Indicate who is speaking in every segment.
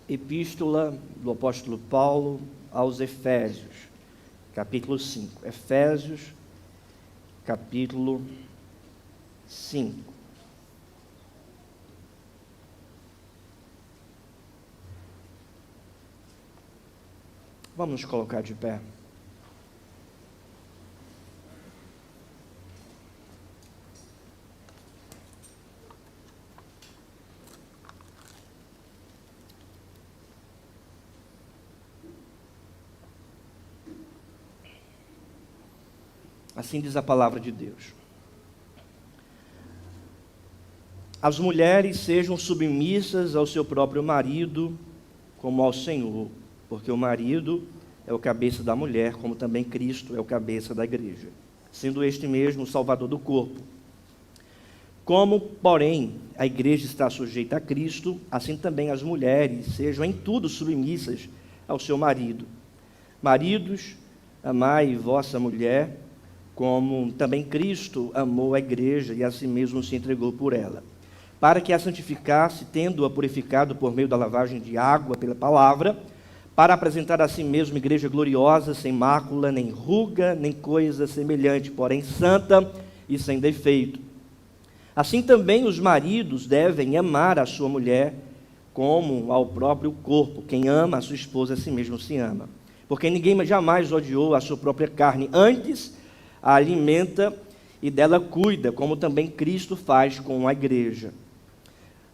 Speaker 1: Epístola do apóstolo Paulo aos Efésios, capítulo 5. Efésios, capítulo 5. Vamos nos colocar de pé. Assim diz a palavra de Deus. As mulheres sejam submissas ao seu próprio marido, como ao Senhor, porque o marido é o cabeça da mulher, como também Cristo é o cabeça da igreja, sendo este mesmo o Salvador do corpo. Como, porém, a igreja está sujeita a Cristo, assim também as mulheres sejam em tudo submissas ao seu marido. Maridos, amai vossa mulher, como também Cristo amou a igreja e a si mesmo se entregou por ela, para que a santificasse, tendo-a purificado por meio da lavagem de água pela palavra, para apresentar a si mesmo igreja gloriosa, sem mácula, nem ruga, nem coisa semelhante, porém santa e sem defeito. Assim também os maridos devem amar a sua mulher como ao próprio corpo. Quem ama a sua esposa, a si mesmo se ama. Porque ninguém jamais odiou a sua própria carne, antes a alimenta e dela cuida, como também Cristo faz com a igreja.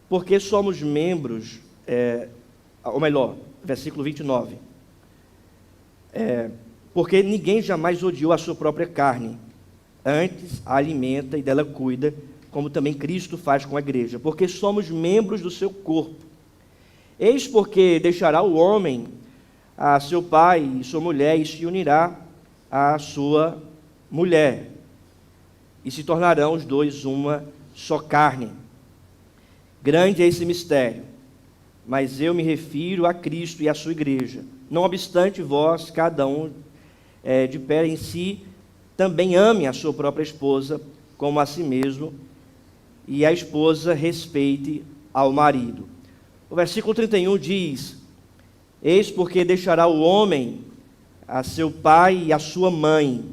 Speaker 1: Porque somos membros, versículo 29. Porque ninguém jamais odiou a sua própria carne, antes a alimenta e dela cuida, como também Cristo faz com a igreja. Porque somos membros do seu corpo. Eis porque deixará o homem a seu pai e sua mulher, e se unirá à sua mulher, e se tornarão os dois uma só carne. Grande é esse mistério, mas eu me refiro a Cristo e à sua igreja. Não obstante, vós, cada um de pé em si, também ame a sua própria esposa como a si mesmo, e a esposa respeite ao marido. O versículo 31 diz: eis porque deixará o homem a seu pai e a sua mãe,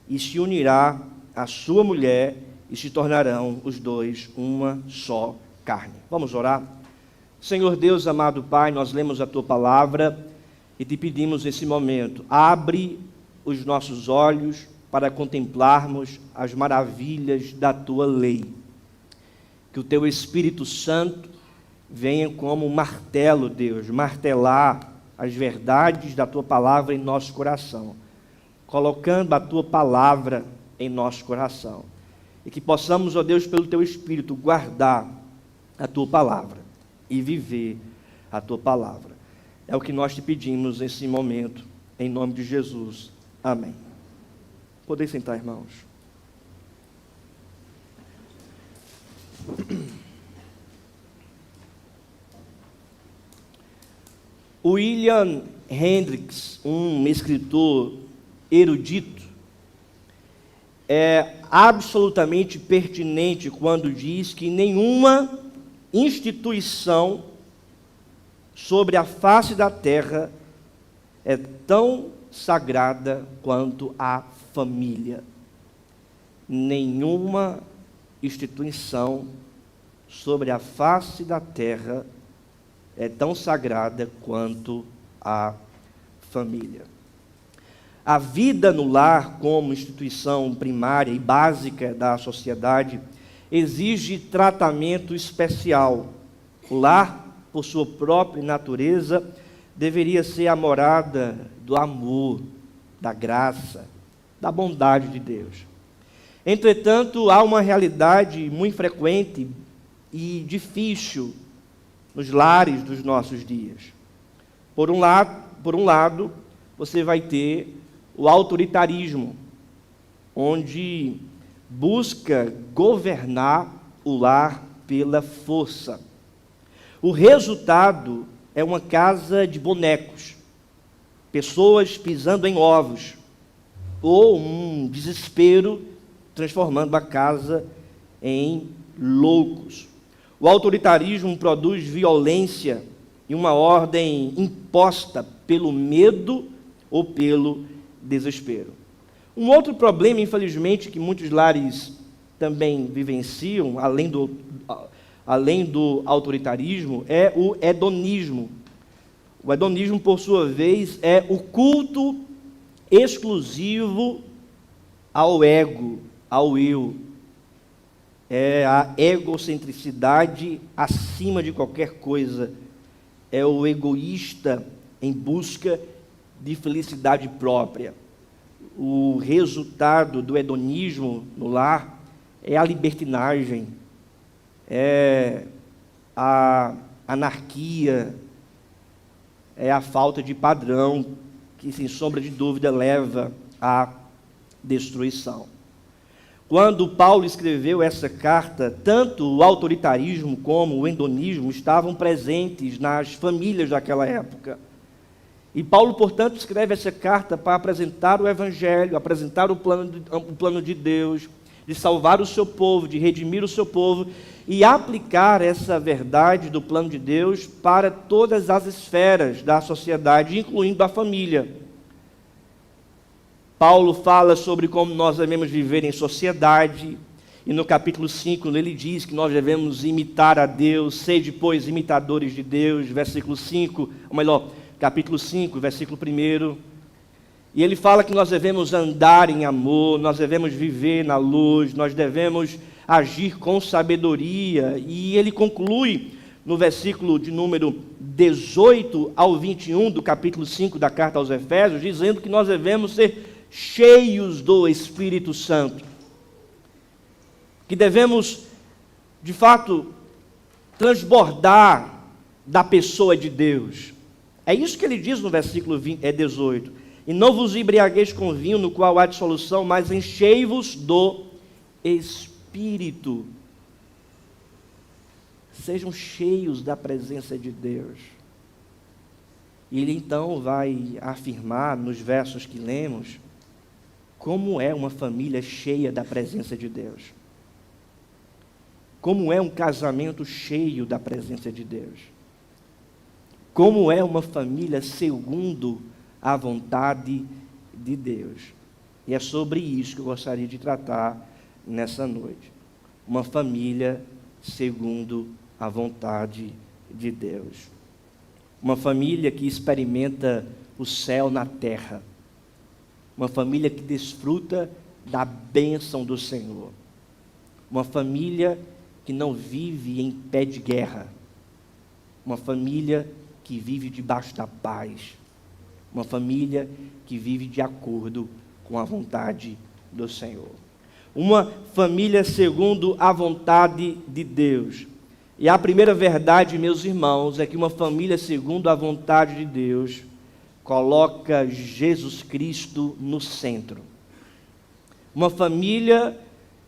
Speaker 1: e se unirá à sua mulher, e se tornarão os dois uma só carne. Vamos orar? Senhor Deus, amado Pai, nós lemos a Tua palavra e te pedimos nesse momento, abre os nossos olhos para contemplarmos as maravilhas da Tua lei. Que o Teu Espírito Santo venha como um martelo, Deus, martelar as verdades da Tua palavra em nosso coração, colocando a Tua palavra em nosso coração. E que possamos, ó Deus, pelo Teu Espírito, guardar a Tua palavra e viver a Tua palavra. É o que nós te pedimos nesse momento, em nome de Jesus. Amém. Podem sentar, irmãos. William Hendricks, um escritor erudito, é absolutamente pertinente quando diz que nenhuma instituição sobre a face da terra é tão sagrada quanto a família. Nenhuma instituição sobre a face da terra é tão sagrada quanto a família. A vida no lar, como instituição primária e básica da sociedade, exige tratamento especial. O lar, por sua própria natureza, deveria ser a morada do amor, da graça, da bondade de Deus. Entretanto, há uma realidade muito frequente e difícil nos lares dos nossos dias. Por um lado, você vai ter o autoritarismo, onde busca governar o lar pela força. O resultado é uma casa de bonecos, pessoas pisando em ovos, ou um desespero transformando a casa em loucos. O autoritarismo produz violência e uma ordem imposta pelo medo ou pelo desespero. Um outro problema, infelizmente, que muitos lares também vivenciam, além do autoritarismo, é o hedonismo. O hedonismo, por sua vez, é o culto exclusivo ao ego, ao eu. É a egocentricidade acima de qualquer coisa. É o egoísta em busca de felicidade própria. O resultado do hedonismo no lar é a libertinagem, é a anarquia, é a falta de padrão que, sem sombra de dúvida, leva à destruição. Quando Paulo escreveu essa carta, tanto o autoritarismo como o hedonismo estavam presentes nas famílias daquela época. E Paulo, portanto, escreve essa carta para apresentar o Evangelho, apresentar o plano de Deus, de salvar o seu povo, de redimir o seu povo e aplicar essa verdade do plano de Deus para todas as esferas da sociedade, incluindo a família. Paulo fala sobre como nós devemos viver em sociedade, e no capítulo 5 ele diz que nós devemos imitar a Deus, sede, pois, imitadores de Deus, versículo 5, ou melhor, capítulo 5, versículo 1. E ele fala que nós devemos andar em amor, nós devemos viver na luz, nós devemos agir com sabedoria. E ele conclui no versículo de número 18 ao 21 do capítulo 5 da carta aos Efésios, dizendo que nós devemos ser cheios do Espírito Santo, que devemos, de fato, transbordar da pessoa de Deus. É isso que ele diz no versículo 18. E não vos embriagueis com vinho, no qual há dissolução, mas enchei-vos do Espírito. Sejam cheios da presença de Deus. E ele então vai afirmar nos versos que lemos como é uma família cheia da presença de Deus. Como é um casamento cheio da presença de Deus. Como é uma família segundo a vontade de Deus. E é sobre isso que eu gostaria de tratar nessa noite. Uma família segundo a vontade de Deus. Uma família que experimenta o céu na terra. Uma família que desfruta da bênção do Senhor. Uma família que não vive em pé de guerra. Uma família que vive debaixo da paz. Uma família que vive de acordo com a vontade do Senhor. Uma família segundo a vontade de Deus. E a primeira verdade, meus irmãos, é que uma família segundo a vontade de Deus coloca Jesus Cristo no centro. Uma família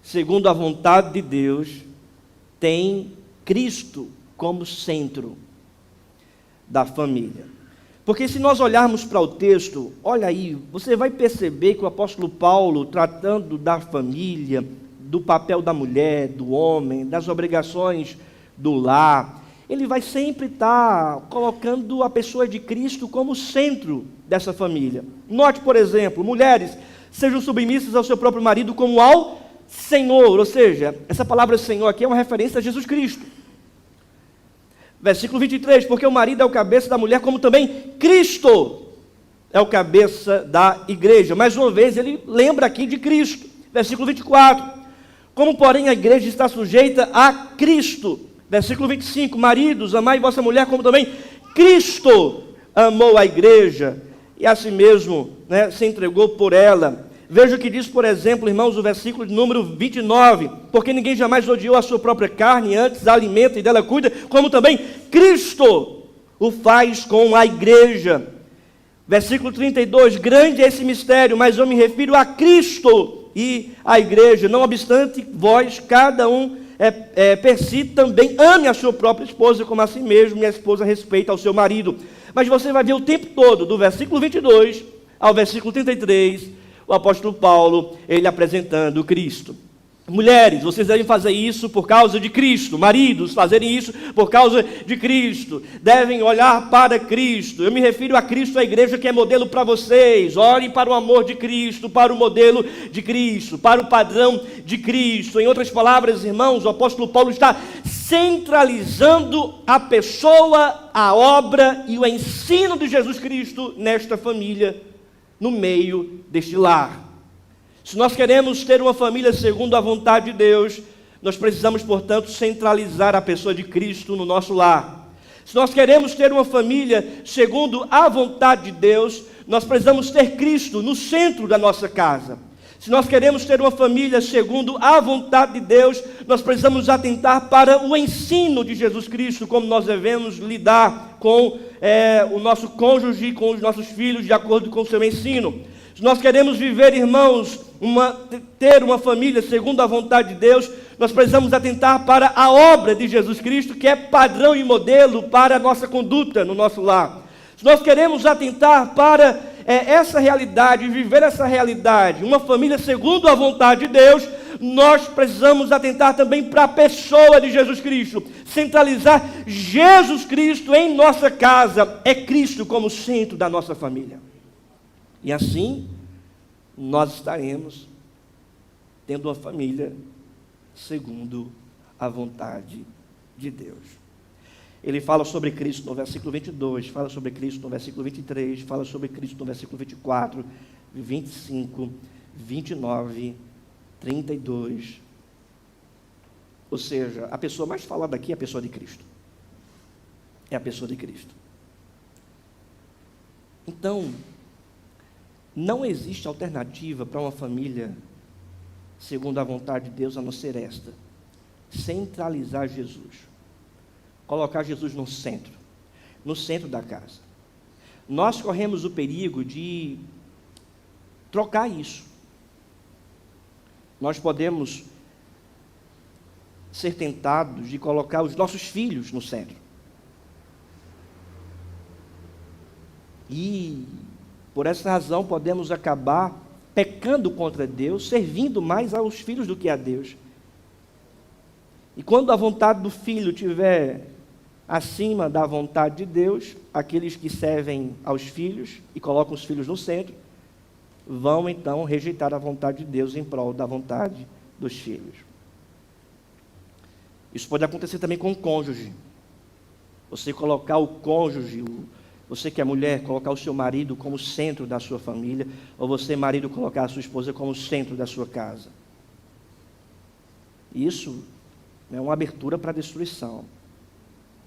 Speaker 1: segundo a vontade de Deus tem Cristo como centro da família. Porque se nós olharmos para o texto, olha aí, você vai perceber que o apóstolo Paulo, tratando da família, do papel da mulher, do homem, das obrigações do lar, ele vai sempre estar colocando a pessoa de Cristo como centro dessa família. Note, por exemplo, mulheres, sejam submissas ao seu próprio marido como ao Senhor, ou seja, essa palavra Senhor aqui é uma referência a Jesus Cristo. Versículo 23, porque o marido é o cabeça da mulher, como também Cristo é o cabeça da igreja. Mais uma vez, ele lembra aqui de Cristo. Versículo 24, como porém a igreja está sujeita a Cristo. Versículo 25, maridos, amai vossa mulher, como também Cristo amou a igreja, e assim mesmo, se entregou por ela. Veja o que diz, por exemplo, irmãos, o versículo de número 29, porque ninguém jamais odiou a sua própria carne, antes a alimenta e dela cuida, como também Cristo o faz com a igreja. Versículo 32, grande é esse mistério, mas eu me refiro a Cristo e a igreja. Não obstante, vós, cada um per si, também ame a sua própria esposa como a si mesmo, e a esposa respeita ao seu marido. Mas você vai ver o tempo todo, do versículo 22 ao versículo 33, o apóstolo Paulo, ele apresentando Cristo. Mulheres, vocês devem fazer isso por causa de Cristo. Maridos, fazerem isso por causa de Cristo. Devem olhar para Cristo. Eu me refiro a Cristo, a igreja que é modelo para vocês. Olhem para o amor de Cristo, para o modelo de Cristo, para o padrão de Cristo. Em outras palavras, irmãos, o apóstolo Paulo está centralizando a pessoa, a obra e o ensino de Jesus Cristo nesta família, no meio deste lar. Se nós queremos ter uma família segundo a vontade de Deus, nós precisamos, portanto, centralizar a pessoa de Cristo no nosso lar. Se nós queremos ter uma família segundo a vontade de Deus, nós precisamos ter Cristo no centro da nossa casa. Se nós queremos ter uma família segundo a vontade de Deus, nós precisamos atentar para o ensino de Jesus Cristo, como nós devemos lidar com o nosso cônjuge, com os nossos filhos, de acordo com o seu ensino. Se nós queremos viver, irmãos, ter uma família segundo a vontade de Deus, nós precisamos atentar para a obra de Jesus Cristo, que é padrão e modelo para a nossa conduta no nosso lar. Se nós queremos atentar para essa realidade, viver essa realidade, uma família segundo a vontade de Deus, nós precisamos atentar também para a pessoa de Jesus Cristo, centralizar Jesus Cristo em nossa casa, é Cristo como centro da nossa família. E assim, nós estaremos tendo uma família segundo a vontade de Deus. Ele fala sobre Cristo no versículo 22, fala sobre Cristo no versículo 23, fala sobre Cristo no versículo 24, 25, 29, 32. Ou seja, a pessoa mais falada aqui é a pessoa de Cristo. É a pessoa de Cristo. Então, não existe alternativa para uma família segundo a vontade de Deus a não ser esta: centralizar Jesus, colocar Jesus no centro da casa. Nós corremos o perigo de trocar isso. Nós podemos ser tentados de colocar os nossos filhos no centro. E por essa razão, podemos acabar pecando contra Deus, servindo mais aos filhos do que a Deus. E quando a vontade do filho estiver acima da vontade de Deus, aqueles que servem aos filhos e colocam os filhos no centro, vão então rejeitar a vontade de Deus em prol da vontade dos filhos. Isso pode acontecer também com o cônjuge. Você colocar o cônjuge, você que é mulher, colocar o seu marido como centro da sua família, ou você, marido, colocar a sua esposa como centro da sua casa. Isso é uma abertura para a destruição,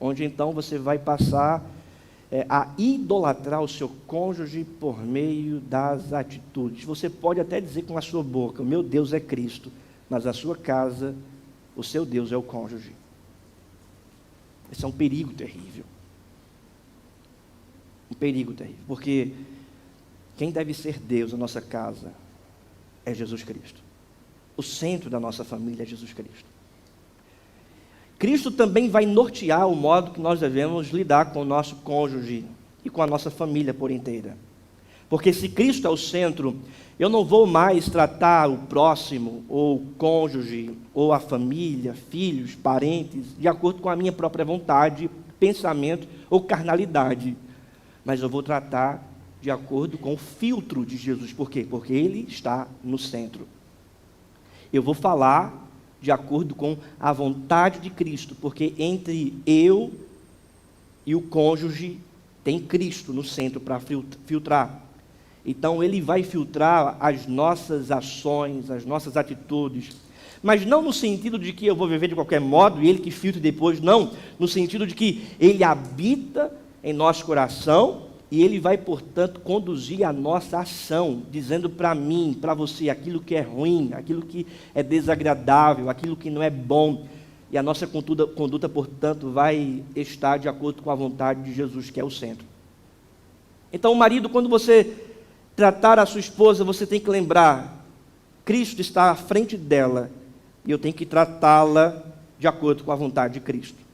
Speaker 1: onde então você vai passar a idolatrar o seu cônjuge por meio das atitudes. Você pode até dizer com a sua boca: meu Deus é Cristo, mas a sua casa, o seu Deus é o cônjuge. Esse é um perigo terrível. Um perigo terrível, porque quem deve ser Deus na nossa casa é Jesus Cristo. O centro da nossa família é Jesus Cristo. Cristo também vai nortear o modo que nós devemos lidar com o nosso cônjuge e com a nossa família por inteira. Porque se Cristo é o centro, eu não vou mais tratar o próximo, ou o cônjuge, ou a família, filhos, parentes, de acordo com a minha própria vontade, pensamento ou carnalidade. Mas eu vou tratar de acordo com o filtro de Jesus. Por quê? Porque Ele está no centro. Eu vou falar de acordo com a vontade de Cristo, porque entre eu e o cônjuge tem Cristo no centro para filtrar. Então Ele vai filtrar as nossas ações, as nossas atitudes, mas não no sentido de que eu vou viver de qualquer modo e Ele que filtre depois, não, no sentido de que Ele habita em nosso coração e Ele vai, portanto, conduzir a nossa ação, dizendo para mim, para você, aquilo que é ruim, aquilo que é desagradável, aquilo que não é bom. E a nossa conduta, portanto, vai estar de acordo com a vontade de Jesus, que é o centro. Então, marido, quando você tratar a sua esposa, você tem que lembrar: Cristo está à frente dela e eu tenho que tratá-la de acordo com a vontade de Cristo.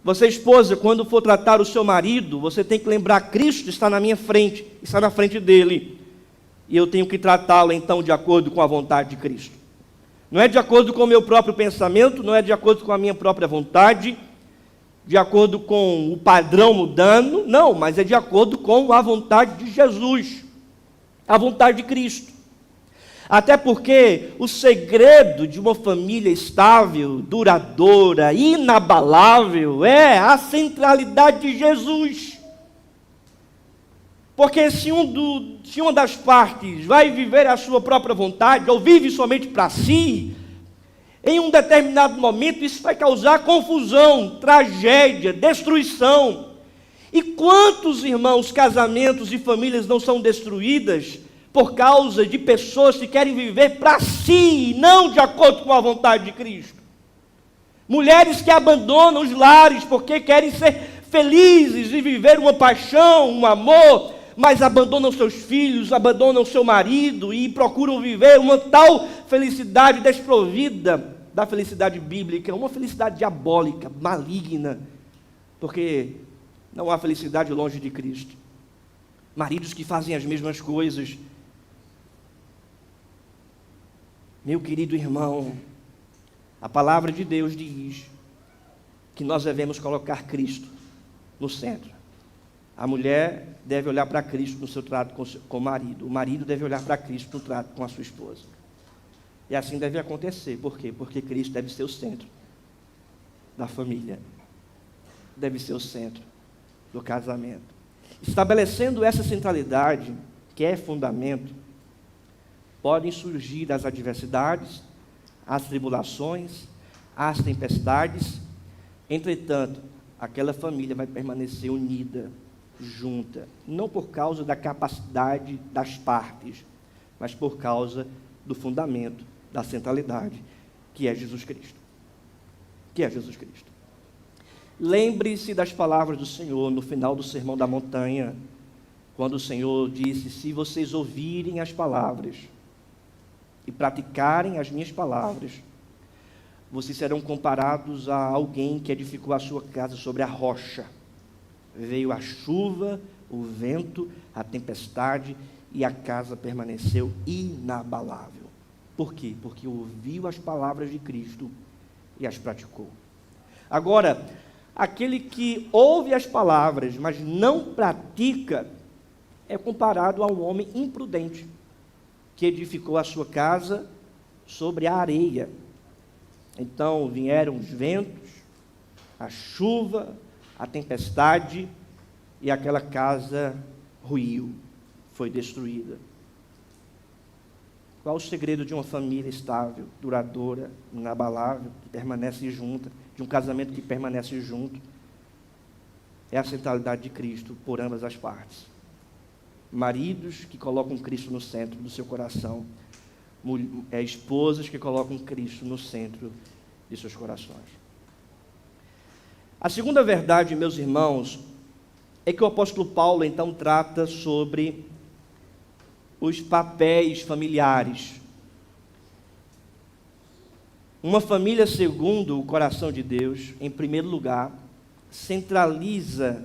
Speaker 1: Você, esposa, quando for tratar o seu marido, você tem que lembrar: Cristo está na minha frente, está na frente dele, e eu tenho que tratá-lo então de acordo com a vontade de Cristo. Não é de acordo com o meu próprio pensamento, não é de acordo com a minha própria vontade, de acordo com o padrão mudando, não, mas é de acordo com a vontade de Jesus, a vontade de Cristo. Até porque o segredo de uma família estável, duradoura, inabalável, é a centralidade de Jesus. Porque se uma das partes vai viver a sua própria vontade, ou vive somente para si, em um determinado momento isso vai causar confusão, tragédia, destruição. E quantos, irmãos, casamentos e famílias não são destruídas por causa de pessoas que querem viver para si, não de acordo com a vontade de Cristo? Mulheres que abandonam os lares porque querem ser felizes e viver uma paixão, um amor, mas abandonam seus filhos, abandonam seu marido e procuram viver uma tal felicidade desprovida da felicidade bíblica, uma felicidade diabólica, maligna, porque não há felicidade longe de Cristo. Maridos que fazem as mesmas coisas. Meu querido irmão, a palavra de Deus diz que nós devemos colocar Cristo no centro. A mulher deve olhar para Cristo no seu trato com o marido deve olhar para Cristo no trato com a sua esposa. E assim deve acontecer. Por quê? Porque Cristo deve ser o centro da família, deve ser o centro do casamento. Estabelecendo essa centralidade, que é fundamento, podem surgir as adversidades, as tribulações, as tempestades. Entretanto, aquela família vai permanecer unida, junta, não por causa da capacidade das partes, mas por causa do fundamento, da centralidade, que é Jesus Cristo. Que é Jesus Cristo. Lembre-se das palavras do Senhor no final do Sermão da Montanha, quando o Senhor disse: se vocês ouvirem as palavras e praticarem as minhas palavras, vocês serão comparados a alguém que edificou a sua casa sobre a rocha. Veio a chuva, o vento, a tempestade, e a casa permaneceu inabalável. Por quê? Porque ouviu as palavras de Cristo e as praticou. Agora, aquele que ouve as palavras, mas não pratica, é comparado a um homem imprudente, que edificou a sua casa sobre a areia. Então vieram os ventos, a chuva, a tempestade, e aquela casa ruiu, foi destruída. Qual o segredo de uma família estável, duradoura, inabalável, que permanece junta, de um casamento que permanece junto? É a centralidade de Cristo por ambas as partes. Maridos que colocam Cristo no centro do seu coração, esposas que colocam Cristo no centro de seus corações. A segunda verdade, meus irmãos, é que o apóstolo Paulo então trata sobre os papéis familiares. Uma família segundo o coração de Deus, em primeiro lugar, centraliza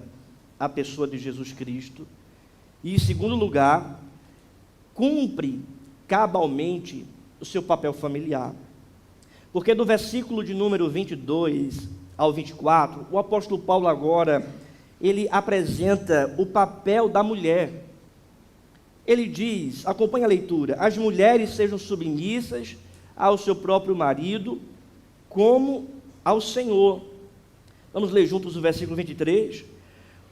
Speaker 1: a pessoa de Jesus Cristo e, em segundo lugar, cumpre cabalmente o seu papel familiar. Porque do versículo de número 22 ao 24, o apóstolo Paulo agora, ele apresenta o papel da mulher. Ele diz, acompanha a leitura: as mulheres sejam submissas ao seu próprio marido, como ao Senhor. Vamos ler juntos o versículo 23.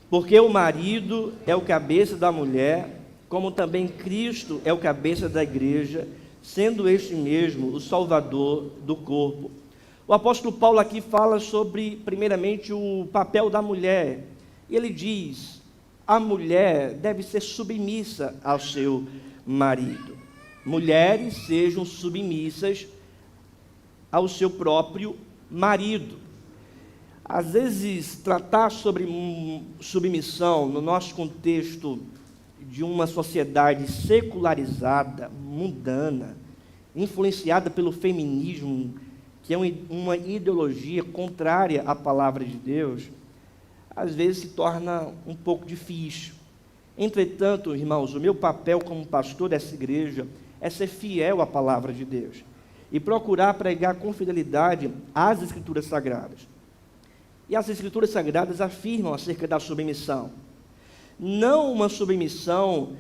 Speaker 1: Porque o marido é o cabeça da mulher, como também Cristo é o cabeça da igreja, sendo este mesmo o Salvador do corpo. O apóstolo Paulo aqui fala sobre, primeiramente, o papel da mulher. E ele diz: a mulher deve ser submissa ao seu marido. Mulheres sejam submissas ao seu próprio marido. Às vezes, tratar sobre submissão no nosso contexto de uma sociedade secularizada, mundana, influenciada pelo feminismo, que é uma ideologia contrária à palavra de Deus, às vezes se torna um pouco difícil. Entretanto, irmãos, o meu papel como pastor dessa igreja é ser fiel à palavra de Deus. e procurar pregar com fidelidade as Escrituras Sagradas. E as Escrituras Sagradas afirmam acerca da submissão. Não uma submissão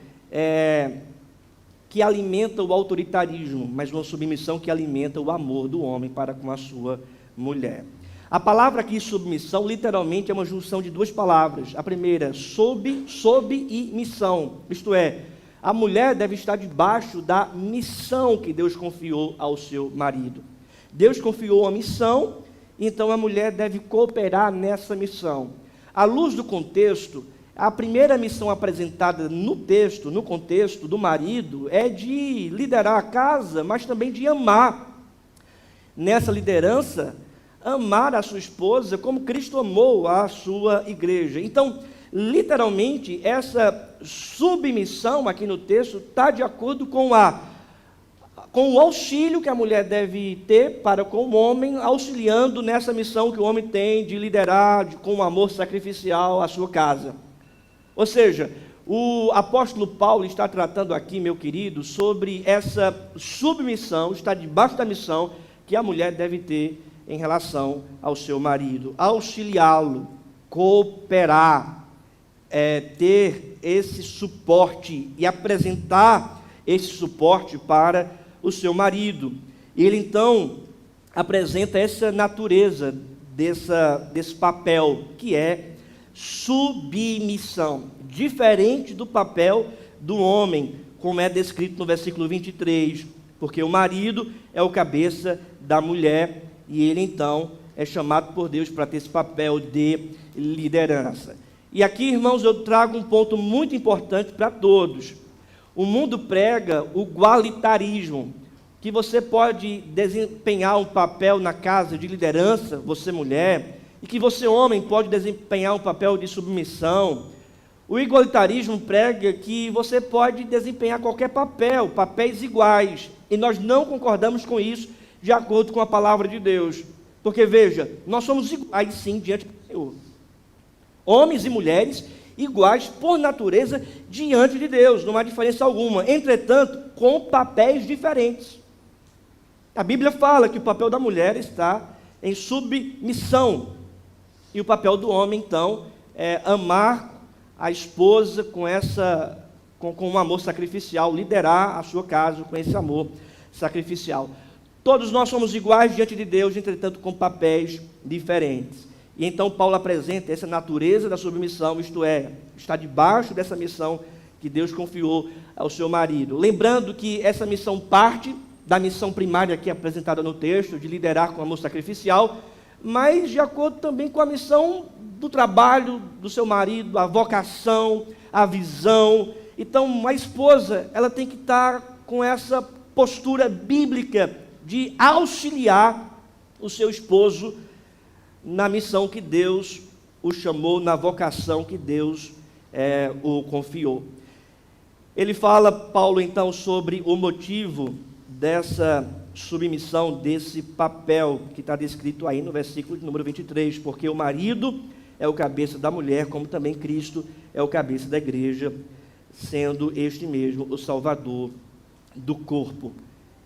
Speaker 1: que alimenta o autoritarismo, mas uma submissão que alimenta o amor do homem para com a sua mulher. A palavra aqui, submissão, literalmente é uma junção de duas palavras. A primeira, sob e missão. Isto é, a mulher deve estar debaixo da missão que Deus confiou ao seu marido. Deus confiou a missão, então a mulher deve cooperar nessa missão. À luz do contexto, a primeira missão apresentada no texto, no contexto do marido, é de liderar a casa, mas também de amar. Nessa liderança, amar a sua esposa como Cristo amou a sua igreja. Então, literalmente, essa submissão aqui no texto está de acordo com o auxílio que a mulher deve ter para com o homem, auxiliando nessa missão que o homem tem de liderar com amor sacrificial a sua casa. Ou seja, o apóstolo Paulo está tratando aqui, meu querido, sobre essa submissão, está debaixo da missão que a mulher deve ter em relação ao seu marido, auxiliá-lo, cooperar, ter esse suporte e apresentar esse suporte para o seu marido. Ele então apresenta essa natureza desse papel, que é submissão, diferente do papel do homem, como é descrito no versículo 23, porque o marido é o cabeça da mulher, e ele, então, é chamado por Deus para ter esse papel de liderança. E aqui, irmãos, eu trago um ponto muito importante para todos. O mundo prega o igualitarismo, que você pode desempenhar um papel na casa de liderança, você mulher, e que você, homem, pode desempenhar um papel de submissão. O igualitarismo prega que você pode desempenhar qualquer papel, papéis iguais, e nós não concordamos com isso, de acordo com a palavra de Deus. Porque, veja, nós somos iguais, sim, diante do Senhor. Homens e mulheres iguais, por natureza, diante de Deus, não há diferença alguma. Entretanto, com papéis diferentes. A Bíblia fala que o papel da mulher está em submissão. E o papel do homem, então, é amar a esposa com um amor sacrificial, liderar a sua casa com esse amor sacrificial. Todos nós somos iguais diante de Deus, entretanto com papéis diferentes. E então Paulo apresenta essa natureza da submissão, isto é, está debaixo dessa missão que Deus confiou ao seu marido. Lembrando que essa missão parte da missão primária aqui apresentada no texto, de liderar com amor sacrificial, mas de acordo também com a missão do trabalho do seu marido, a vocação, a visão. Então, a esposa, ela tem que estar com essa postura bíblica de auxiliar o seu esposo na missão que Deus o chamou, na vocação que Deus o confiou. Ele fala, Paulo, então, sobre o motivo dessa submissão, desse papel que está descrito aí no versículo de número 23, porque o marido é o cabeça da mulher, como também Cristo é o cabeça da igreja, sendo este mesmo o Salvador do corpo.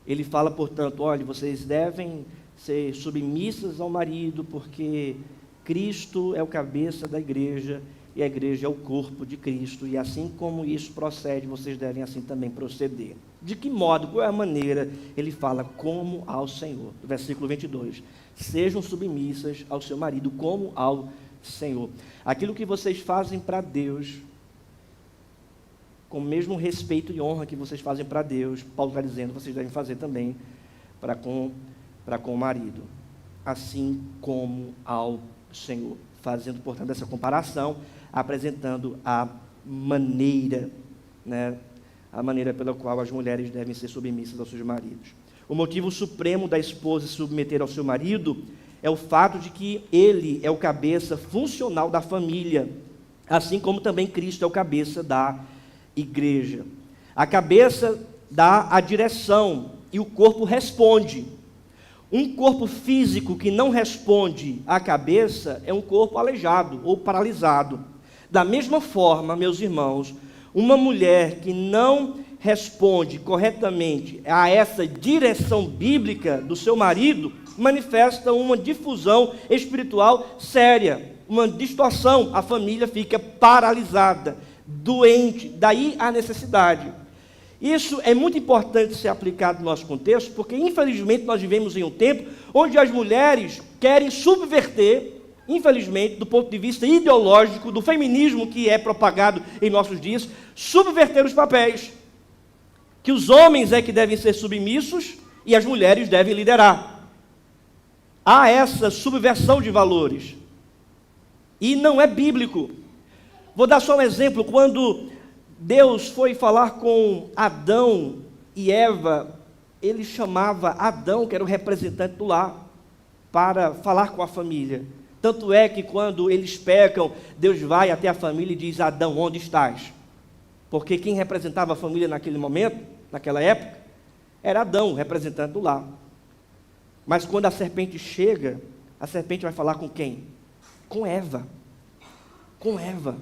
Speaker 1: Ele fala, portanto, olha, vocês devem ser submissas ao marido, porque Cristo é o cabeça da igreja, e a igreja é o corpo de Cristo, e assim como isso procede, vocês devem assim também proceder. De que modo, qual é a maneira? Ele fala, como ao Senhor. Versículo 22, sejam submissas ao seu marido, como ao Senhor. Aquilo que vocês fazem para Deus, com o mesmo respeito e honra que vocês fazem para Deus, Paulo está dizendo, vocês devem fazer também para com o marido, assim como ao Senhor. Fazendo, portanto, essa comparação, apresentando a maneira, a maneira pela qual as mulheres devem ser submissas aos seus maridos. O motivo supremo da esposa se submeter ao seu marido é o fato de que ele é o cabeça funcional da família, assim como também Cristo é o cabeça da igreja. A cabeça dá a direção e o corpo responde. Um corpo físico que não responde à cabeça é um corpo aleijado ou paralisado. Da mesma forma, meus irmãos, uma mulher que não responde corretamente a essa direção bíblica do seu marido, manifesta uma difusão espiritual séria, uma distorção. A família fica paralisada, doente, daí a necessidade. Isso é muito importante ser aplicado no nosso contexto, porque infelizmente nós vivemos em um tempo onde as mulheres querem subverter, infelizmente, do ponto de vista ideológico, do feminismo que é propagado em nossos dias, subverter os papéis. Que os homens é que devem ser submissos e as mulheres devem liderar. Há essa subversão de valores. E não é bíblico. Vou dar só um exemplo. Quando Deus foi falar com Adão e Eva, ele chamava Adão, que era o representante do lar, para falar com a família. Tanto é que quando eles pecam, Deus vai até a família e diz: Adão, onde estás? Porque quem representava a família naquele momento, naquela época, era Adão, o representante do lar. Mas quando a serpente chega, a serpente vai falar com quem? Com Eva. Com Eva.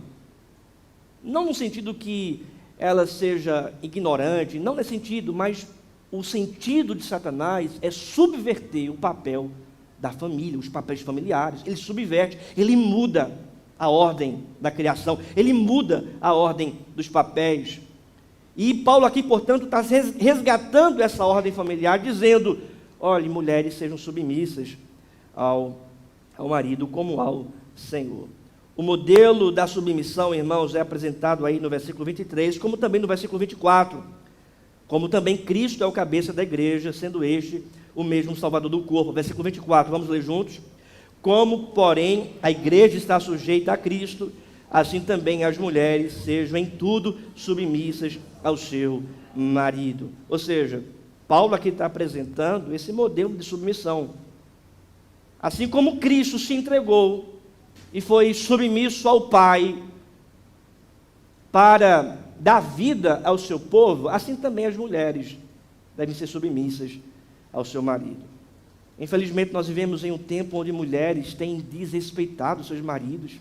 Speaker 1: Não no sentido que ela seja ignorante, não nesse sentido, mas o sentido de Satanás é subverter o papel da família, os papéis familiares. Ele subverte, ele muda a ordem da criação, ele muda a ordem dos papéis. E Paulo aqui, portanto, está resgatando essa ordem familiar, dizendo: olhe, mulheres, sejam submissas ao marido como ao Senhor. O modelo da submissão, irmãos, é apresentado aí no versículo 23, como também no versículo 24. Como também Cristo é o cabeça da igreja, sendo este o mesmo Salvador do corpo. Versículo 24, vamos ler juntos. Como, porém, a igreja está sujeita a Cristo, assim também as mulheres sejam em tudo submissas ao seu marido. Ou seja, Paulo aqui está apresentando esse modelo de submissão. Assim como Cristo se entregou e foi submisso ao Pai para dar vida ao seu povo, assim também as mulheres devem ser submissas ao seu marido. Infelizmente, nós vivemos em um tempo onde mulheres têm desrespeitado seus maridos,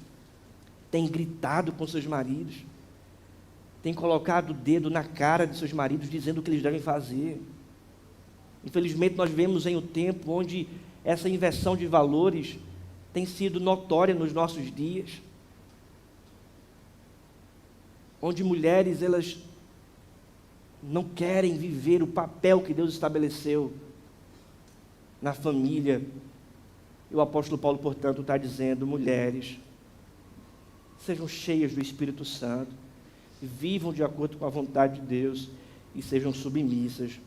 Speaker 1: têm gritado com seus maridos, têm colocado o dedo na cara de seus maridos, dizendo o que eles devem fazer. Infelizmente, nós vivemos em um tempo onde essa inversão de valores tem sido notória nos nossos dias, onde mulheres, elas não querem viver o papel que Deus estabeleceu na família. E o apóstolo Paulo, portanto, está dizendo: mulheres, sejam cheias do Espírito Santo, vivam de acordo com a vontade de Deus e sejam submissas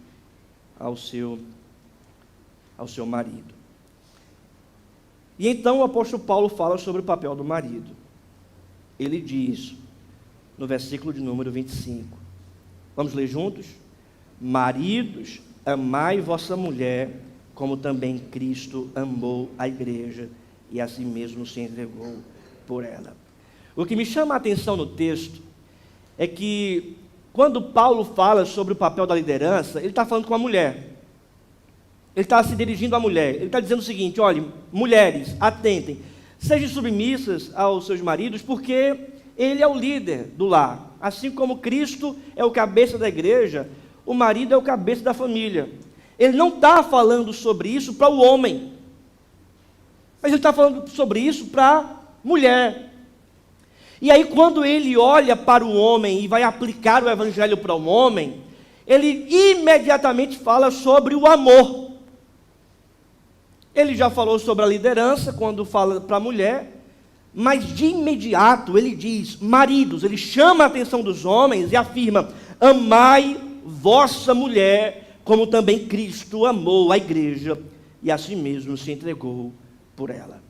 Speaker 1: ao seu marido. E então o apóstolo Paulo fala sobre o papel do marido. Ele diz, no versículo de número 25, vamos ler juntos? Maridos, amai vossa mulher, como também Cristo amou a igreja e a si mesmo se entregou por ela. O que me chama a atenção no texto é que, quando Paulo fala sobre o papel da liderança, ele está falando com a mulher. Ele está se dirigindo à mulher. Ele está dizendo o seguinte: olhem, mulheres, atentem, sejam submissas aos seus maridos, porque ele é o líder do lar. Assim como Cristo é o cabeça da igreja, o marido é o cabeça da família. Ele não está falando sobre isso para o homem, mas ele está falando sobre isso para a mulher. E aí, quando ele olha para o homem e vai aplicar o evangelho para o homem, ele imediatamente fala sobre o amor. Ele já falou sobre a liderança quando fala para a mulher, mas de imediato ele diz: maridos, ele chama a atenção dos homens e afirma: amai vossa mulher, como também Cristo amou a igreja e a si mesmo se entregou por ela.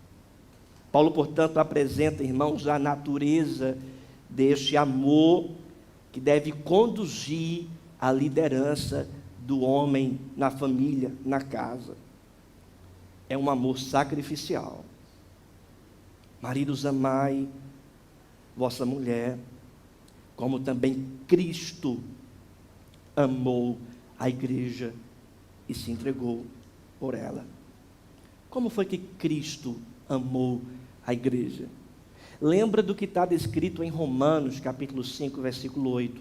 Speaker 1: Paulo, portanto, apresenta, irmãos, a natureza deste amor que deve conduzir a liderança do homem na família, na casa. É um amor sacrificial. Maridos, amai vossa mulher, como também Cristo amou a igreja e se entregou por ela. Como foi que Cristo amou a igreja? Lembra do que está descrito em Romanos, capítulo 5, versículo 8.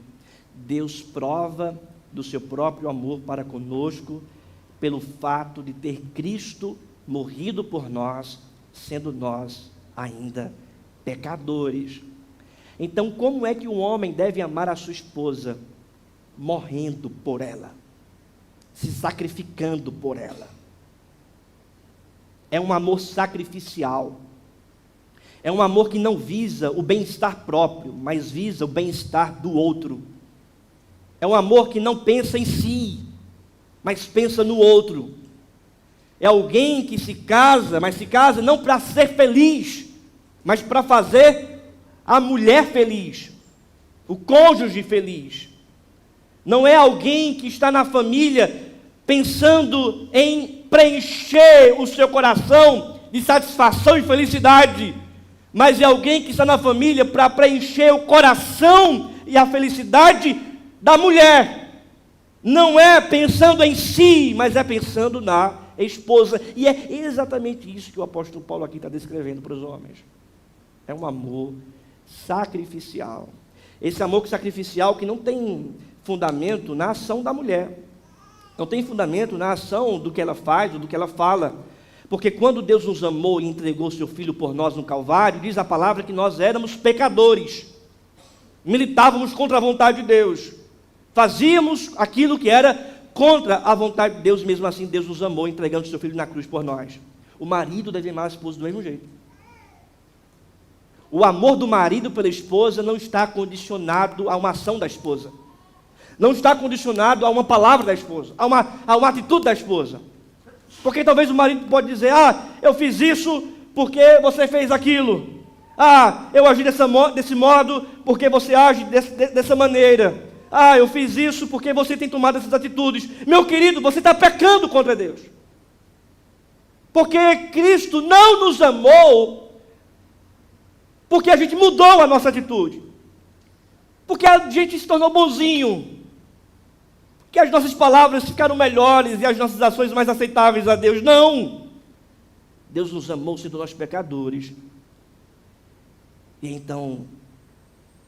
Speaker 1: Deus prova do seu próprio amor para conosco pelo fato de ter Cristo morrido por nós, sendo nós ainda pecadores. Então, como é que um homem deve amar a sua esposa? Morrendo por ela, se sacrificando por ela. É um amor sacrificial. É um amor que não visa o bem-estar próprio, mas visa o bem-estar do outro. É um amor que não pensa em si, mas pensa no outro. É alguém que se casa, mas se casa não para ser feliz, mas para fazer a mulher feliz, o cônjuge feliz. Não é alguém que está na família pensando em preencher o seu coração de satisfação e felicidade, mas é alguém que está na família para preencher o coração e a felicidade da mulher. Não é pensando em si, mas é pensando na esposa. E é exatamente isso que o apóstolo Paulo aqui está descrevendo para os homens. É um amor sacrificial. Esse amor sacrificial que não tem fundamento na ação da mulher. Não tem fundamento na ação do que ela faz ou do que ela fala. Porque quando Deus nos amou e entregou seu Filho por nós no Calvário, diz a palavra que nós éramos pecadores. Militávamos contra a vontade de Deus. Fazíamos aquilo que era contra a vontade de Deus, mesmo assim Deus nos amou, entregando seu Filho na cruz por nós. O marido deve amar a esposa do mesmo jeito. O amor do marido pela esposa não está condicionado a uma ação da esposa. Não está condicionado a uma palavra da esposa, a uma atitude da esposa. Porque talvez o marido pode dizer, eu fiz isso porque você fez aquilo. Eu agi desse modo porque você age dessa maneira. Eu fiz isso porque você tem tomado essas atitudes. Meu querido, você está pecando contra Deus. Porque Cristo não nos amou porque a gente mudou a nossa atitude. Porque a gente se tornou bonzinho. Que as nossas palavras ficaram melhores e as nossas ações mais aceitáveis a Deus. Não! Deus nos amou sendo nós pecadores. E então,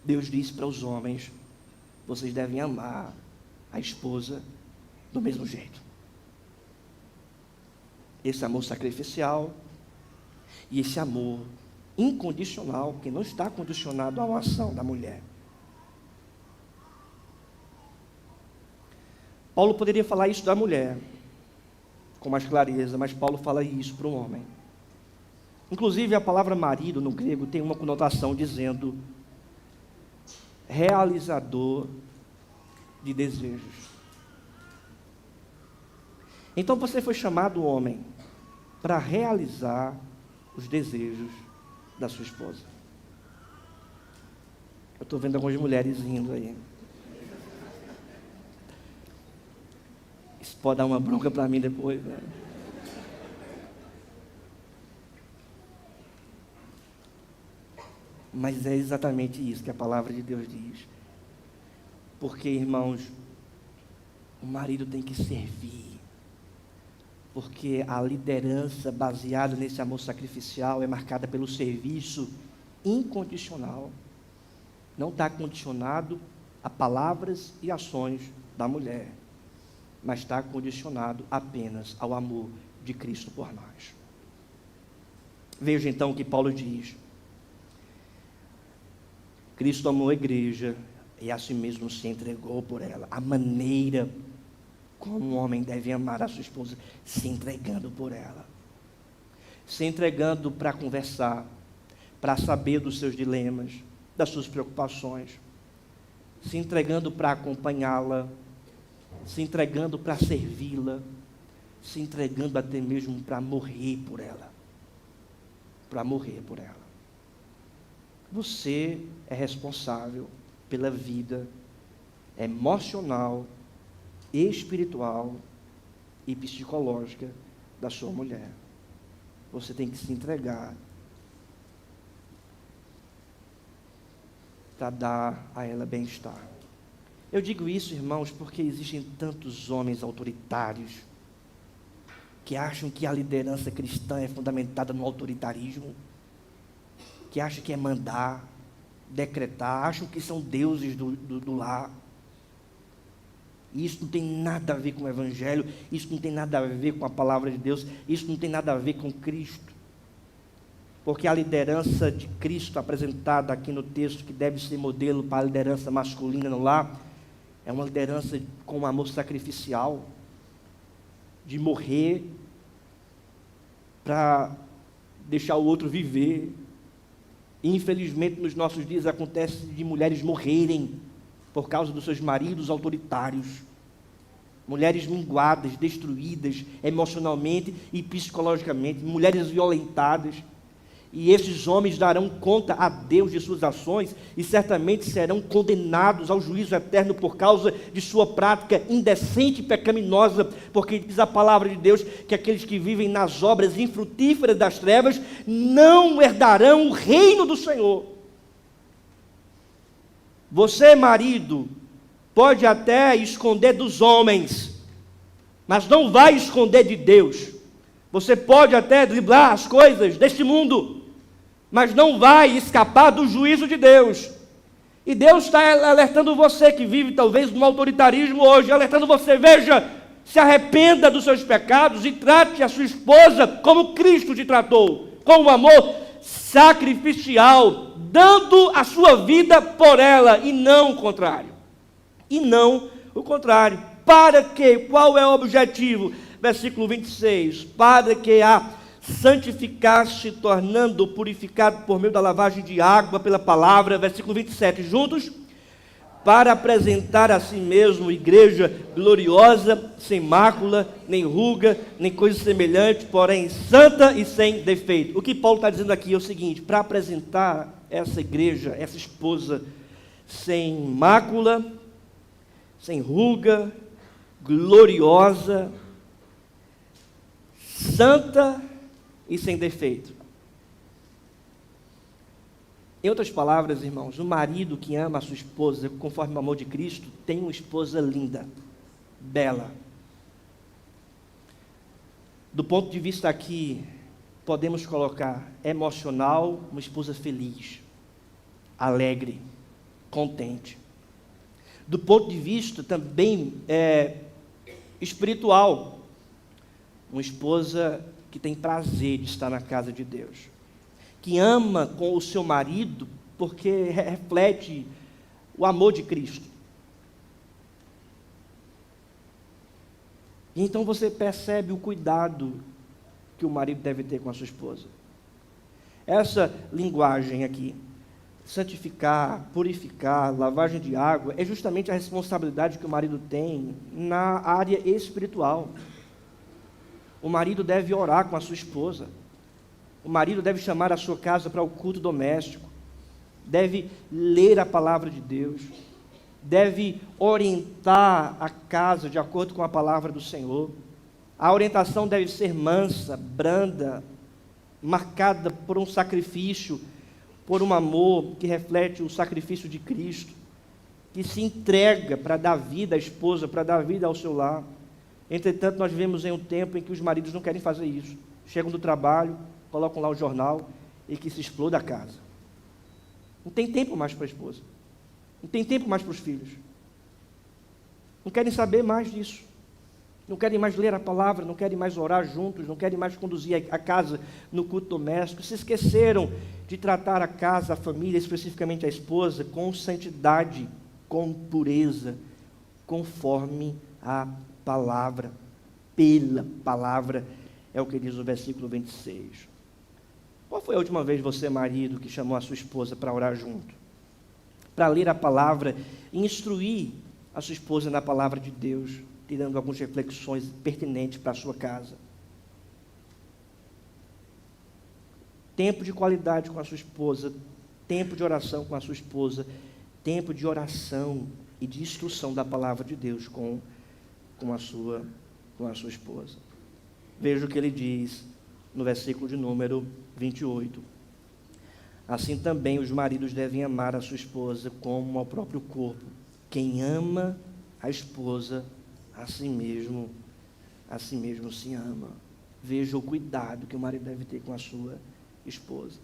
Speaker 1: Deus disse para os homens, vocês devem amar a esposa do mesmo jeito. Esse amor sacrificial e esse amor incondicional, que não está condicionado a uma ação da mulher. Paulo poderia falar isso da mulher com mais clareza, mas Paulo fala isso para um homem. Inclusive a palavra marido no grego tem uma conotação dizendo realizador de desejos. Então você foi chamado, homem, para realizar os desejos da sua esposa. Eu estou vendo algumas mulheres rindo aí. Isso pode dar uma bronca para mim depois, né? Mas é exatamente isso que a palavra de Deus diz. Porque, irmãos, o marido tem que servir. Porque a liderança baseada nesse amor sacrificial é marcada pelo serviço incondicional. Não está condicionado a palavras e ações da mulher, mas está condicionado apenas ao amor de Cristo por nós. Veja então o que Paulo diz. Cristo amou a igreja e a si mesmo se entregou por ela. A maneira como um homem deve amar a sua esposa, se entregando por ela. Se entregando para conversar, para saber dos seus dilemas, das suas preocupações. Se entregando para acompanhá-la, se entregando para servi-la, se entregando até mesmo para morrer por ela. Para morrer por ela. Você é responsável pela vida emocional, espiritual e psicológica da sua mulher. Você tem que se entregar para dar a ela bem-estar. Eu digo isso, irmãos, porque existem tantos homens autoritários que acham que a liderança cristã é fundamentada no autoritarismo, que acham que é mandar, decretar, acham que são deuses do lar. E isso não tem nada a ver com o Evangelho, isso não tem nada a ver com a palavra de Deus, isso não tem nada a ver com Cristo. Porque a liderança de Cristo apresentada aqui no texto, que deve ser modelo para a liderança masculina no lar, é uma liderança com um amor sacrificial, de morrer para deixar o outro viver. E, infelizmente, nos nossos dias acontece de mulheres morrerem por causa dos seus maridos autoritários. Mulheres minguadas, destruídas emocionalmente e psicologicamente, mulheres violentadas. E esses homens darão conta a Deus de suas ações e certamente serão condenados ao juízo eterno por causa de sua prática indecente e pecaminosa, porque diz a palavra de Deus que aqueles que vivem nas obras infrutíferas das trevas não herdarão o reino do Senhor. Você, marido, pode até esconder dos homens, mas não vai esconder de Deus. Você pode até driblar as coisas deste mundo, mas não vai escapar do juízo de Deus. E Deus está alertando você que vive talvez no autoritarismo hoje, alertando você: veja, se arrependa dos seus pecados e trate a sua esposa como Cristo te tratou, com um amor sacrificial, dando a sua vida por ela, e não o contrário. E não o contrário. Para que? Qual é o objetivo? Versículo 26. Para que a santificar-se, tornando purificado por meio da lavagem de água pela palavra. Versículo 27. Juntos. Para apresentar a si mesmo igreja gloriosa, sem mácula, nem ruga, nem coisa semelhante, porém santa e sem defeito. O que Paulo está dizendo aqui é o seguinte: para apresentar essa igreja, essa esposa, sem mácula, sem ruga, gloriosa, santa e sem defeito. Em outras palavras, irmãos, o marido que ama a sua esposa conforme o amor de Cristo tem uma esposa linda, bela. Do ponto de vista aqui, podemos colocar emocional, uma esposa feliz, alegre, contente. Do ponto de vista também espiritual, uma esposa que tem prazer de estar na casa de Deus, que ama com o seu marido porque reflete o amor de Cristo. E então você percebe o cuidado que o marido deve ter com a sua esposa. Essa linguagem aqui, santificar, purificar, lavagem de água, é justamente a responsabilidade que o marido tem na área espiritual. O marido deve orar com a sua esposa. O marido deve chamar a sua casa para o culto doméstico. Deve ler a palavra de Deus. Deve orientar a casa de acordo com a palavra do Senhor. A orientação deve ser mansa, branda, marcada por um sacrifício, por um amor que reflete o sacrifício de Cristo, que se entrega para dar vida à esposa, para dar vida ao seu lar. Entretanto, nós vivemos em um tempo em que os maridos não querem fazer isso. Chegam do trabalho, colocam lá o jornal e que se exploda a casa. Não tem tempo mais para a esposa. Não tem tempo mais para os filhos. Não querem saber mais disso. Não querem mais ler a palavra, não querem mais orar juntos, não querem mais conduzir a casa no culto doméstico. Se esqueceram de tratar a casa, a família, especificamente a esposa, com santidade, com pureza, conforme a palavra, pela palavra, é o que diz o versículo 26. Qual foi a última vez você, marido, que chamou a sua esposa para orar junto? Para ler a palavra, instruir a sua esposa na palavra de Deus, tirando algumas reflexões pertinentes para a sua casa. Tempo de qualidade com a sua esposa, tempo de oração com a sua esposa, tempo de oração e de instrução da palavra de Deus com a sua esposa. Veja o que ele diz no versículo de número 28. Assim também os maridos devem amar a sua esposa como ao próprio corpo. Quem ama a esposa, a si mesmo se ama. Veja o cuidado que o marido deve ter com a sua esposa.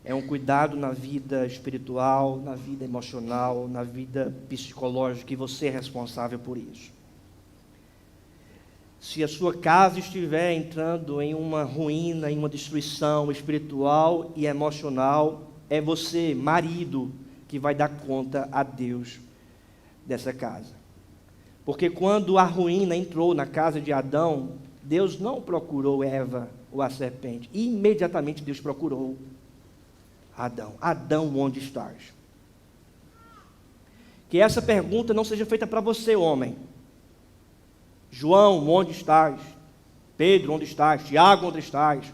Speaker 1: É um cuidado na vida espiritual, na vida emocional, na vida psicológica, e você é responsável por isso. Se a sua casa estiver entrando em uma ruína, em uma destruição espiritual e emocional, é você, marido, que vai dar conta a Deus dessa casa. Porque quando a ruína entrou na casa de Adão, Deus não procurou Eva ou a serpente. Imediatamente Deus procurou Adão. Adão, onde estás? Que essa pergunta não seja feita para você, homem. João, onde estás? Pedro, onde estás? Tiago, onde estás?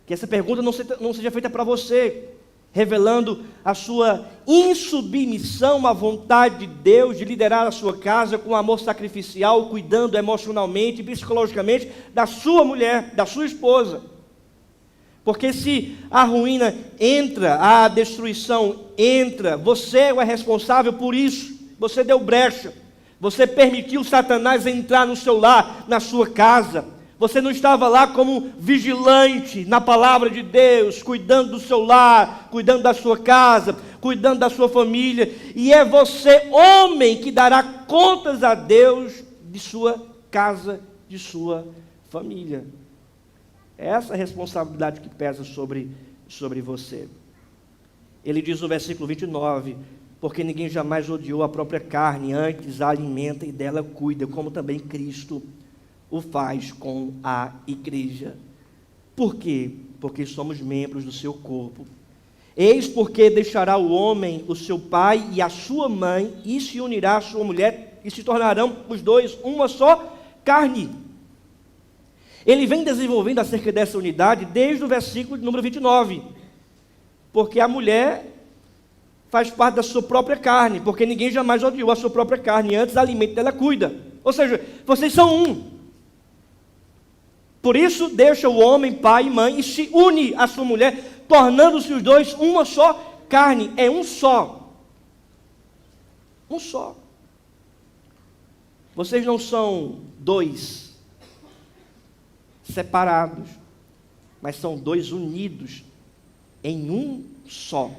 Speaker 1: Que essa pergunta não seja feita para você, revelando a sua insubmissão à vontade de Deus de liderar a sua casa com amor sacrificial, cuidando emocionalmente e psicologicamente da sua mulher, da sua esposa. Porque se a ruína entra, a destruição entra, você é responsável por isso. Você deu brecha, você permitiu Satanás entrar no seu lar, na sua casa. Você não estava lá como vigilante na palavra de Deus, cuidando do seu lar, cuidando da sua casa, cuidando da sua família. E é você, homem, que dará contas a Deus de sua casa, de sua família. É essa a responsabilidade que pesa sobre você. Ele diz no versículo 29, porque ninguém jamais odiou a própria carne, antes a alimenta e dela cuida, como também Cristo o faz com a igreja. Por quê? Porque somos membros do seu corpo. Eis porque deixará o homem o seu pai e a sua mãe, e se unirá à sua mulher, e se tornarão os dois uma só carne. Ele vem desenvolvendo acerca dessa unidade desde o versículo número 29. Porque a mulher faz parte da sua própria carne, porque ninguém jamais odiou a sua própria carne, antes alimenta e ela cuida. Ou seja, vocês são um. Por isso, deixa o homem, pai e mãe, e se une à sua mulher, tornando-se os dois uma só carne. É um só. Um só. Vocês não são dois separados, mas são dois unidos em um só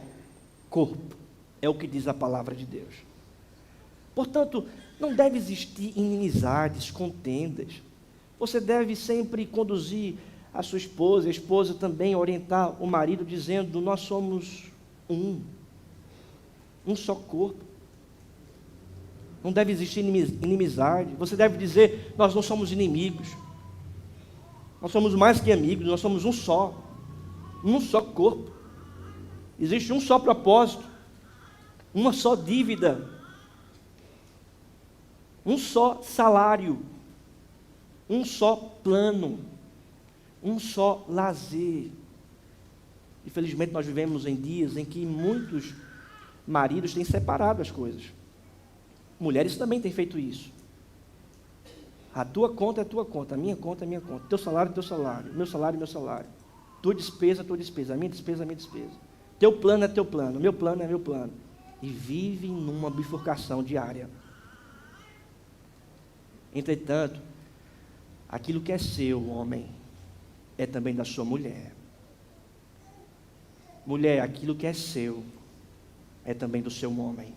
Speaker 1: corpo. É o que diz a palavra de Deus. Portanto, não deve existir inimizades, contendas. Você deve sempre conduzir a sua esposa, a esposa também orientar o marido, dizendo: nós somos um só corpo. Não deve existir inimizade. Você deve dizer: nós não somos inimigos. Nós somos mais que amigos, nós somos um só corpo. Existe um só propósito, uma só dívida, um só salário, um só plano, um só lazer. Infelizmente nós vivemos em dias em que muitos maridos têm separado as coisas. Mulheres também têm feito isso. A tua conta é a tua conta, a minha conta é a minha conta, teu salário é teu salário, meu salário é meu salário, tua despesa é tua despesa, a minha despesa é a minha despesa, teu plano é teu plano, meu plano é meu plano, e vivem numa bifurcação diária. Entretanto, aquilo que é seu, homem, é também da sua mulher. Mulher, aquilo que é seu é também do seu homem.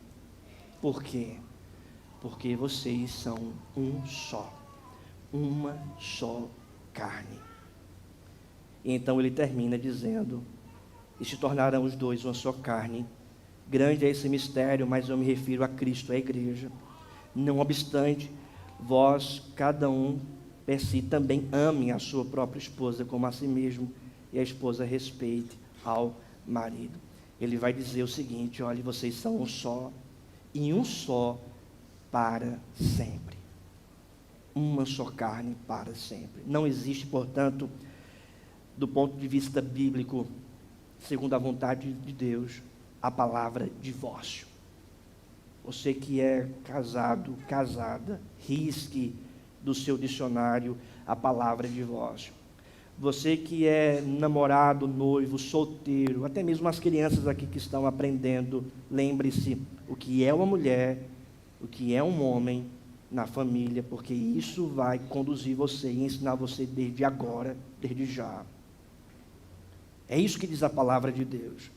Speaker 1: Por quê? Porque vocês são um só. Uma só carne. E então ele termina dizendo: e se tornarão os dois uma só carne. Grande é esse mistério, mas eu me refiro a Cristo, a igreja. Não obstante, vós, cada um per si, também amem a sua própria esposa como a si mesmo, e a esposa respeite ao marido. Ele vai dizer o seguinte: olha, vocês são um só, e um só para sempre. Uma só carne para sempre. Não existe, portanto, do ponto de vista bíblico, segundo a vontade de Deus, a palavra divórcio. Você que é casado, casada, risque do seu dicionário a palavra divórcio. Você que é namorado, noivo, solteiro, até mesmo as crianças aqui que estão aprendendo, lembre-se o que é uma mulher, o que é um homem na família, porque isso vai conduzir você e ensinar você desde agora, desde já. É isso que diz a palavra de Deus.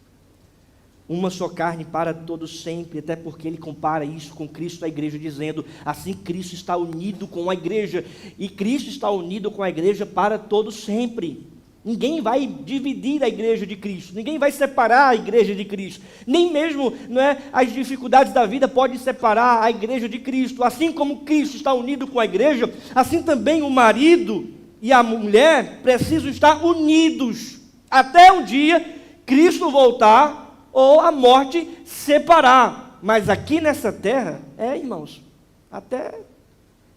Speaker 1: Uma só carne para todos sempre, até porque ele compara isso com Cristo, a igreja, dizendo, assim Cristo está unido com a igreja, e Cristo está unido com a igreja para todos sempre. Ninguém vai dividir a igreja de Cristo, ninguém vai separar a igreja de Cristo, nem mesmo as dificuldades da vida podem separar a igreja de Cristo. Assim como Cristo está unido com a igreja, assim também o marido e a mulher precisam estar unidos, até o dia Cristo voltar, ou a morte separar. Mas aqui nessa terra, irmãos, até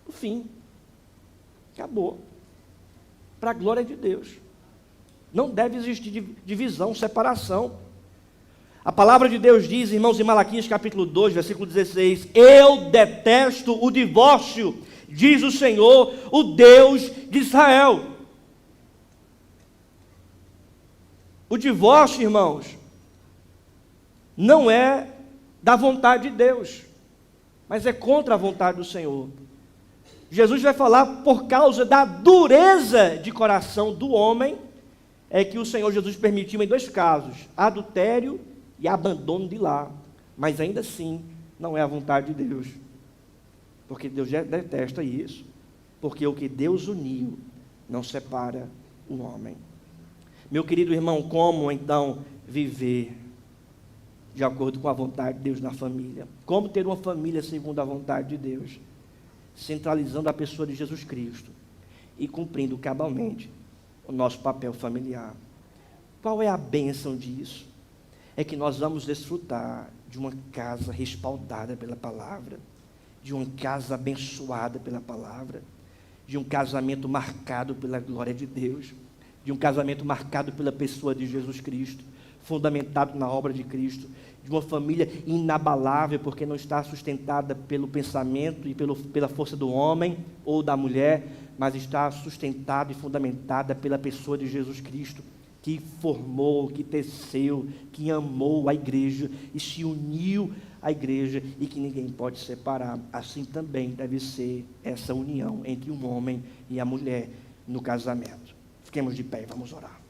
Speaker 1: o fim. Acabou. Para a glória de Deus. Não deve existir divisão, separação. A palavra de Deus diz, irmãos, em Malaquias capítulo 2, versículo 16, eu detesto o divórcio, diz o Senhor, o Deus de Israel. O divórcio, irmãos, não é da vontade de Deus, mas é contra a vontade do Senhor. Jesus vai falar por causa da dureza de coração do homem, é que o Senhor Jesus permitiu em 2 casos, adultério e abandono de lar, mas ainda assim não é a vontade de Deus, porque Deus detesta isso, porque o que Deus uniu não separa o homem. Meu querido irmão, como então viver de acordo com a vontade de Deus na família? Como ter uma família segundo a vontade de Deus? Centralizando a pessoa de Jesus Cristo e cumprindo cabalmente o nosso papel familiar. Qual é a bênção disso? É que nós vamos desfrutar de uma casa respaldada pela palavra, de uma casa abençoada pela palavra, de um casamento marcado pela glória de Deus, de um casamento marcado pela pessoa de Jesus Cristo, fundamentado na obra de Cristo, de uma família inabalável, porque não está sustentada pelo pensamento e pela força do homem ou da mulher, mas está sustentada e fundamentada pela pessoa de Jesus Cristo, que formou, que teceu, que amou a igreja e se uniu à igreja e que ninguém pode separar. Assim também deve ser essa união entre um homem e a mulher no casamento. Fiquemos de pé e vamos orar.